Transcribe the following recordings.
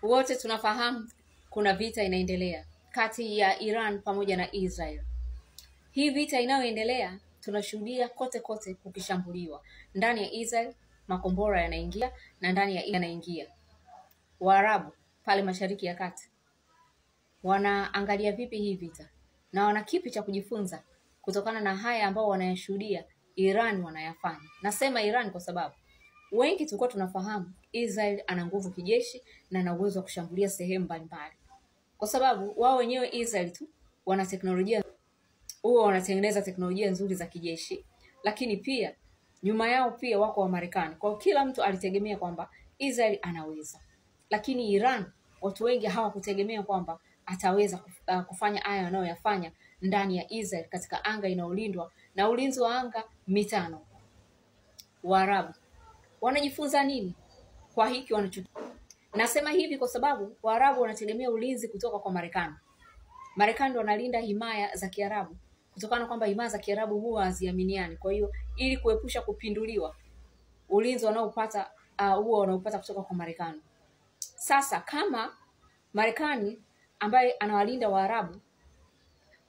Wote tunafahamu kuna vita inaendelea kati ya Iran pamoja na Israel. Hii vita inayoendelea tunashuhudia kote kote kukishambuliwa. Ndani ya Israel makombora yanaingia na ndani ya Iran yanaingia. Waarabu pale Mashariki ya Kati wanaangalia vipi hii vita na wana kipi cha kujifunza kutokana na haya ambao wanayashuhudia Iran wanayafanya. Nasema Iran kwa sababu wengi tulikuwa tunafahamu Israel ana nguvu kijeshi na ana uwezo wa kushambulia sehemu mbalimbali. Kwa sababu wao wenyewe Israel tu wana teknolojia, wanatengeneza teknolojia nzuri za kijeshi, lakini pia nyuma yao pia wako wa Marekani. Kwa kila mtu alitegemea kwamba Israel anaweza. Lakini Iran watu wengi hawakutegemea kwamba ataweza kufanya haya anayoyafanya ndani ya Israel katika anga inaolindwa na ulinzi wa anga mitano. Waarabu wanajifunza nini kwa hiki wanachokifanya? Nasema hivi kwa sababu Waarabu wanategemea ulinzi kutoka kwa Marekani. Marekani ndio wanalinda himaya za Kiarabu kutokana kwamba himaya za Kiarabu huwa haziaminiani. Kwa hiyo ili kuepusha kupinduliwa, ulinzi wanaopata huwa wanaopata kutoka kwa Marekani. Sasa kama Marekani ambaye anawalinda Waarabu,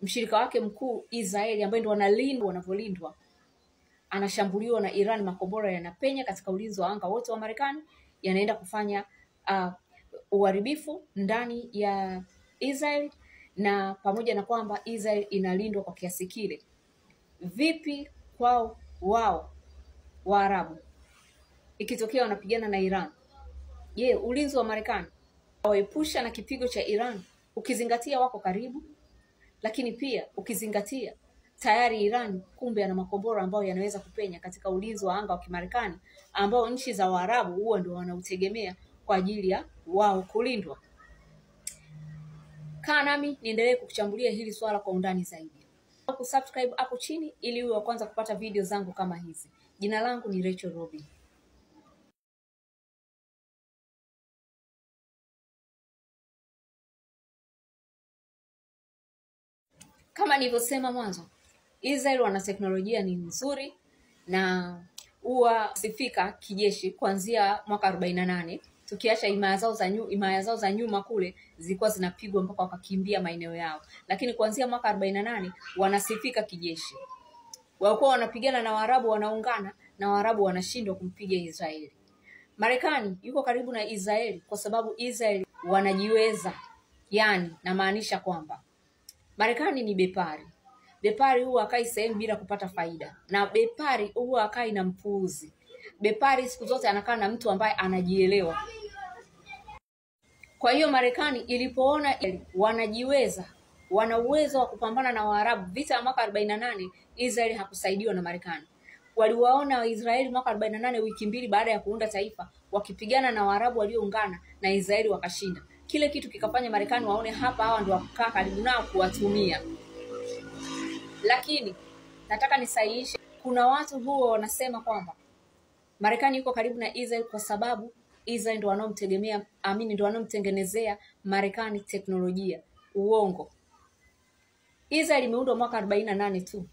mshirika wake mkuu Israeli ambaye ndio wanalindwa wanavyolindwa, anashambuliwa na Iran, makombora yanapenya katika ulinzi wa anga wote wa Marekani, yanaenda kufanya uharibifu ndani ya Israel, na pamoja na kwamba Israel inalindwa kwa kiasi kile, vipi kwao wao Waarabu ikitokea wanapigana na Iran? Je, ulinzi wa Marekani waepusha na kipigo cha Iran, ukizingatia wako karibu, lakini pia ukizingatia tayari Iran kumbe ana makombora ambayo yanaweza kupenya katika ulinzi wa anga wa Kimarekani ambao nchi za Waarabu huwa ndio wanautegemea kwa ajili ya wao kulindwa. Kaa nami niendelee kukuchambulia hili swala kwa undani zaidi. Subscribe hapo chini ili uwe wa kwanza kupata video zangu kama hizi. Jina langu ni Rachel Robin. Kama nilivyosema mwanzo, Israel wana teknolojia ni nzuri na huwa sifika kijeshi kuanzia mwaka 48. Tukiacha himaya zao za nyuma kule zilikuwa zinapigwa mpaka wakakimbia maeneo yao. Lakini kuanzia mwaka 48 wanasifika kijeshi. Walikuwa wanapigana na Waarabu, wanaungana na Waarabu wanashindwa kumpiga Israeli. Marekani yuko karibu na Israeli kwa sababu Israeli wanajiweza. Yani namaanisha kwamba Marekani ni bepari. Bepari huwa akai sehemu bila kupata faida. Na bepari huwa akai na mpuuzi. Bepari siku zote anakaa na mtu ambaye anajielewa. Kwa hiyo Marekani ilipoona wanajiweza, wana uwezo wa kupambana na Waarabu, vita ya mwaka 48 Israeli hakusaidiwa na Marekani. Waliwaona Waisraeli mwaka 48 wiki mbili baada ya kuunda taifa wakipigana na Waarabu walioungana na Israeli wakashinda. Kile kitu kikafanya Marekani waone hapa hawa ndio wakukaa karibu nao kuwatumia. Lakini nataka nisahihishe, kuna watu huo wanasema kwamba Marekani yuko karibu na Israel kwa sababu Israel ndio wanaomtegemea, ndio wanaomtengenezea Marekani teknolojia. Uongo. Israel imeundwa mwaka 48 tu.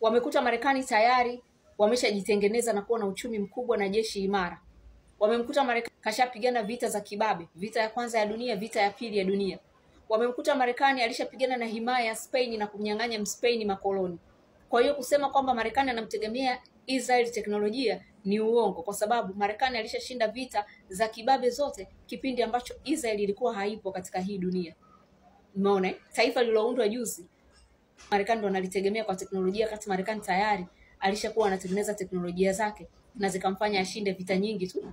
Wamekuta Marekani tayari wameshajitengeneza na kuwa na uchumi mkubwa na jeshi imara. Wamemkuta Marekani kashapigana vita za kibabe, vita ya kwanza ya dunia, vita ya pili ya dunia. Wamemkuta Marekani alishapigana na himaya ya Spain na kumnyang'anya Mspain makoloni. Kwa hiyo kusema kwamba Marekani anamtegemea Israel teknolojia ni uongo, kwa sababu Marekani alishashinda vita za kibabe zote kipindi ambacho Israel ilikuwa haipo katika hii dunia. Umeona? Taifa lililoundwa juzi Marekani ndo analitegemea kwa teknolojia, kati Marekani tayari alishakuwa anatengeneza teknolojia zake na zikamfanya ashinde vita nyingi tu.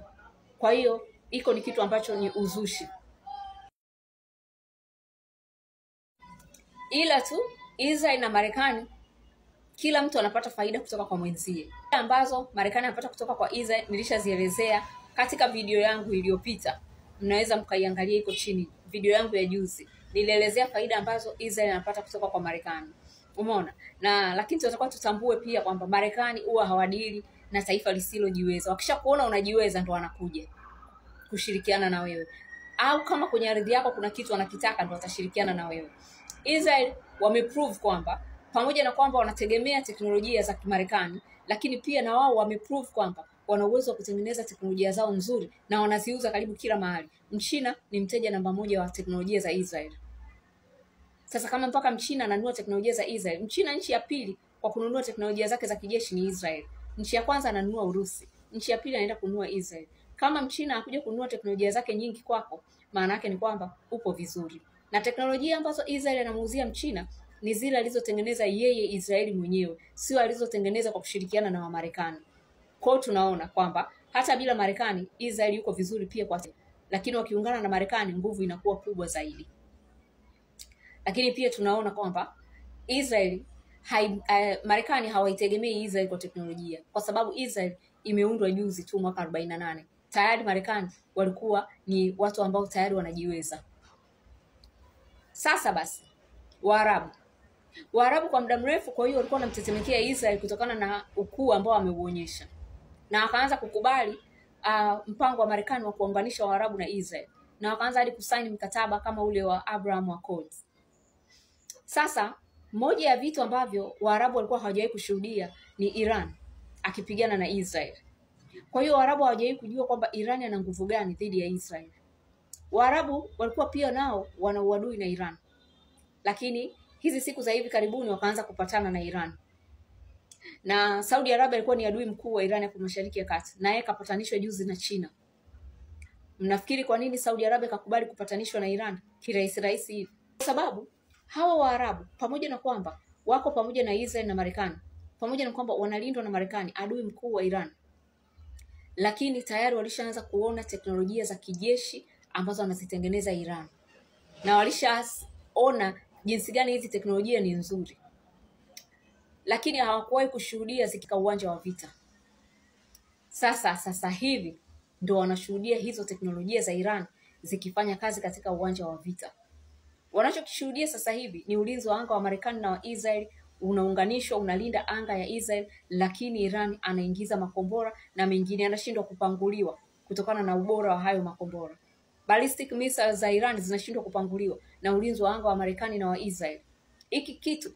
Kwa hiyo iko ni kitu ambacho ni uzushi. Ila tu Israel na Marekani kila mtu anapata faida kutoka kwa mwenzie. Ambazo Marekani anapata kutoka kwa Israel nilishazielezea katika video yangu iliyopita. Mnaweza mkaiangalia iko chini. Video yangu ya juzi nilielezea faida ambazo Israel anapata kutoka kwa Marekani. Umeona? Na lakini tunatakiwa tutambue pia kwamba Marekani huwa hawadili na taifa lisilojiweza. Wakisha kuona unajiweza ndo wanakuja kushirikiana na wewe. Au kama kwenye ardhi yako kuna kitu wanakitaka ndo watashirikiana na wewe. Israel wameprove kwamba pamoja na kwamba wanategemea teknolojia za Kimarekani, lakini pia na wao wameprove kwamba wana uwezo wa kutengeneza teknolojia zao nzuri na wanaziuza karibu kila mahali. Mchina ni mteja namba 1 wa teknolojia za Israel. Sasa kama mpaka Mchina ananunua teknolojia za Israel, Mchina nchi ya pili kwa kununua teknolojia zake za kijeshi ni Israel. Nchi ya kwanza ananunua Urusi, nchi ya pili anaenda kununua Israel. Kama Mchina hakuja kununua teknolojia zake nyingi kwako, maana yake ni kwamba upo vizuri. Na teknolojia ambazo Israel anamuuzia Mchina ni zile alizotengeneza yeye Israeli mwenyewe, sio alizotengeneza kwa kushirikiana na Wamarekani. Kwa hiyo tunaona kwamba hata bila Marekani Israel yuko vizuri pia kwa, lakini wakiungana na Marekani nguvu inakuwa kubwa zaidi. Lakini pia tunaona kwamba Marekani hawaitegemei Israel kwa teknolojia, kwa sababu Israel imeundwa juzi tu mwaka 48. Tayari Marekani walikuwa ni watu ambao tayari wanajiweza. Sasa basi Waarabu kwa muda mrefu, kwa hiyo walikuwa wanamtetemekea Israel kutokana na ukuu ambao ameuonyesha, na wakaanza kukubali mpango wa Marekani wa kuunganisha Waarabu na Israel, na wakaanza hadi kusaini mkataba kama ule wa Abraham Accords. Sasa moja ya vitu ambavyo Waarabu walikuwa hawajawahi kushuhudia ni Iran akipigana na Israel. Kwa hiyo Waarabu hawajawahi kujua kwamba Iran ana nguvu gani dhidi ya Israel. Waarabu walikuwa pia nao wana uadui na Iran, lakini hizi siku za hivi karibuni wakaanza kupatana na Iran. Na Saudi Arabia alikuwa ni adui mkuu wa Iran hapo Mashariki ya Kati, na yeye kapatanishwa juzi na China. Mnafikiri kwa nini Saudi Arabia kakubali kupatanishwa na Iran kirahisi hivi? Kwa sababu hawa Waarabu pamoja na kwamba wako pamoja na Israel na Marekani, pamoja na kwamba wanalindwa na Marekani, adui mkuu wa Iran, lakini tayari walishaanza kuona teknolojia za kijeshi ambazo wanazitengeneza Iran, na walishaona jinsi gani hizi teknolojia ni nzuri, lakini hawakuwahi kushuhudia zikika uwanja wa vita. Sasa hivi ndio wanashuhudia hizo teknolojia za Iran zikifanya kazi katika uwanja wa vita. Wanachokishuhudia sasa hivi ni ulinzi wa anga wa Marekani na wa Israel unaunganishwa, unalinda anga ya Israel, lakini Iran anaingiza makombora na mengine anashindwa kupanguliwa kutokana na ubora wa hayo makombora. Ballistic missiles za Iran zinashindwa kupanguliwa na ulinzi wa anga wa Marekani na wa Israel. Hiki kitu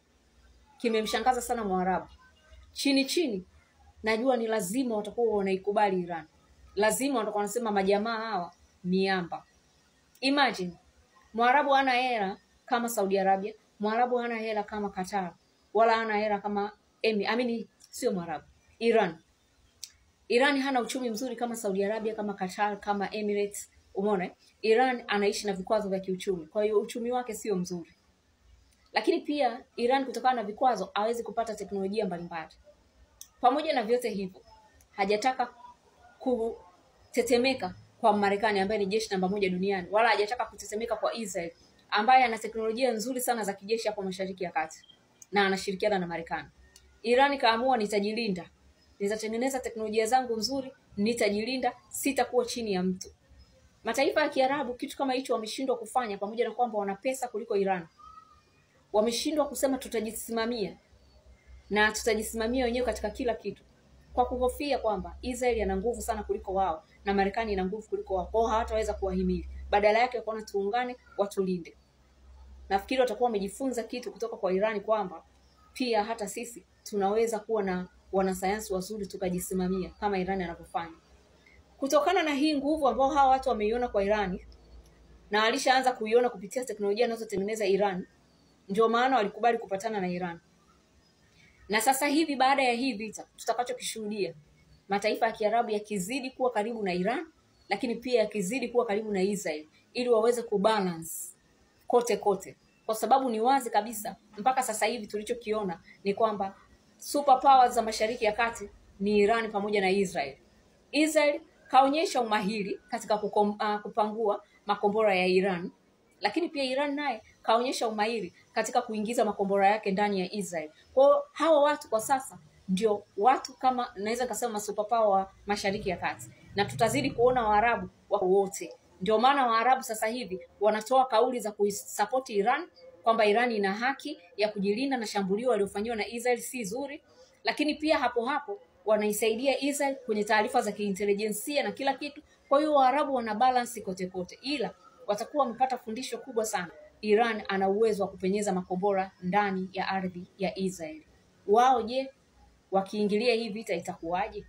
kimemshangaza sana Mwarabu. Chini najua ni lazima watakuwa wanaikubali Iran. Lazima watakuwa wanasema majamaa hawa miamba. Imagine Mwarabu hana hela kama Saudi Arabia, Mwarabu hana hela kama Qatar, wala hana hela kama sio Mwarabu, Iran hana uchumi mzuri kama Saudi Arabia, kama Qatar, kama Emirates. Umeona? Iran anaishi na vikwazo vya kiuchumi, kwa hiyo uchumi wake sio mzuri. Lakini pia Iran kutokana na vikwazo hawezi kupata teknolojia mbalimbali. Pamoja na vyote hivyo, hajataka kutetemeka kwa Marekani ambaye ni jeshi namba 1 duniani, wala hajataka kutetemeka kwa Israel ambaye ana teknolojia nzuri sana za kijeshi hapo Mashariki ya Kati na anashirikiana na Marekani. Iran kaamua nitajilinda. Nitatengeneza teknolojia zangu nzuri, nitajilinda, sitakuwa chini ya mtu. Mataifa ya Kiarabu kitu kama hicho wameshindwa kufanya, pamoja na kwamba wana pesa kuliko Iran. Wameshindwa kusema tutajisimamia na tutajisimamia wenyewe katika kila kitu, kwa kuhofia kwamba Israel ana nguvu sana kuliko wao na Marekani ina nguvu kuliko wao. Kwa hawataweza kuwahimili. Badala yake wakaona tuungane, watulinde. Nafikiri watakuwa wamejifunza kitu kutoka kwa Iran kwamba pia hata sisi tunaweza kuwa na wanasayansi wazuri tukajisimamia kama Iran anavyofanya. Kutokana na hii nguvu ambao hawa watu wameiona kwa Iran na walishaanza kuiona kupitia teknolojia anazotengeneza Iran, ndio maana walikubali kupatana na Iran. Na sasa hivi baada ya hii vita tutakachokishuhudia, mataifa ya Kiarabu yakizidi kuwa karibu na Iran, lakini pia yakizidi kuwa karibu na Israel ili waweze kubalance kote. Kwa sababu ni wazi kabisa mpaka sasa hivi tulichokiona ni kwamba super powers za Mashariki ya Kati ni Iran pamoja na Israel. Israel kaonyesha umahiri katika kupangua makombora ya Iran, lakini pia Iran naye kaonyesha umahiri katika kuingiza makombora yake ndani ya Israel. Kwa hawa watu kwa sasa ndio watu kama naweza kusema superpower wa Mashariki ya Kati, na tutazidi kuona Waarabu wako wote. Ndio maana Waarabu sasa hivi wanatoa kauli za kuisupport Iran kwamba Iran ina haki ya kujilinda na shambulio waliofanywa na Israel si zuri, lakini pia hapo wanaisaidia Israel kwenye taarifa za kiintelijensia na kila kitu. Kwa hiyo Waarabu wana balance kote, ila watakuwa wamepata fundisho kubwa sana. Iran ana uwezo wa kupenyeza makombora ndani ya ardhi ya Israel. Wao je, wakiingilia hii vita itakuwaje?